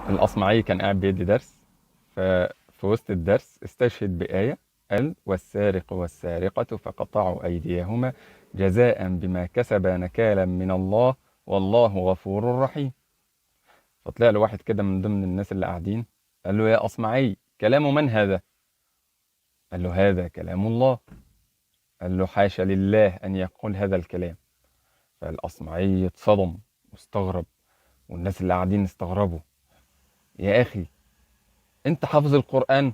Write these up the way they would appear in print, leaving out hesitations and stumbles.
الأصمعي كان قاعد بيدي درس، ففي وسط الدرس استشهد بآية، قال: والسارق والسارقة فقطعوا أيديهما جزاء بما كسبا نكالا من الله والله غفور رحيم. فطلع له واحد كده من ضمن الناس اللي قاعدين، قال له: يا أصمعي، كلام من هذا؟ قال له: هذا كلام الله. قال له: حاشا لله أن يقول هذا الكلام. فالأصمعي اتصدم واستغرب، والناس اللي قاعدين استغربوا. يا أخي، أنت حافظ القرآن؟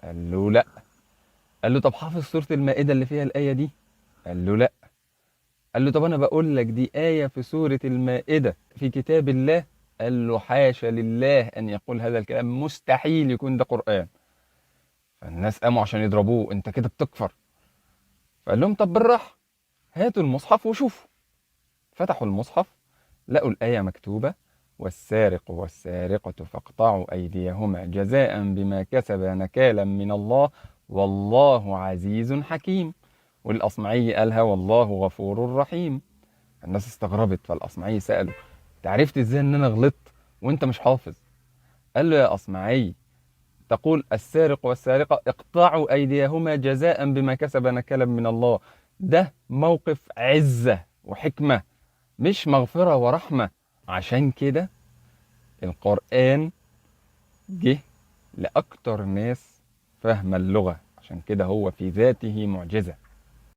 قال له: لا. قال له: طب حافظ سورة المائدة اللي فيها الآية دي؟ قال له: لا. قال له: طب أنا بقول لك دي آية في سورة المائدة في كتاب الله. قال له: حاشا لله أن يقول هذا الكلام، مستحيل يكون ده قرآن. فالناس قاموا عشان يضربوه: أنت كده بتكفر. فقال لهم: طب بالراحة، هاتوا المصحف وشوفوا. فتحوا المصحف، لقوا الآية مكتوبة: والسارق والسارقة فاقطعوا أيديهما جزاء بما كسبا نكالا من الله والله عزيز حكيم. والأصمعي قالها: والله غفور رحيم. الناس استغربت، فالأصمعي سأله: انت عرفت ازاي ان انا غلطت وانت مش حافظ؟ قال له: يا أصمعي، تقول السارق والسارقة اقطعوا أيديهما جزاء بما كسب نكالا من الله، ده موقف عزة وحكمة، مش مغفرة ورحمة. عشان كده القرآن جه لأكتر ناس فاهمة اللغة، عشان كده هو في ذاته معجزة.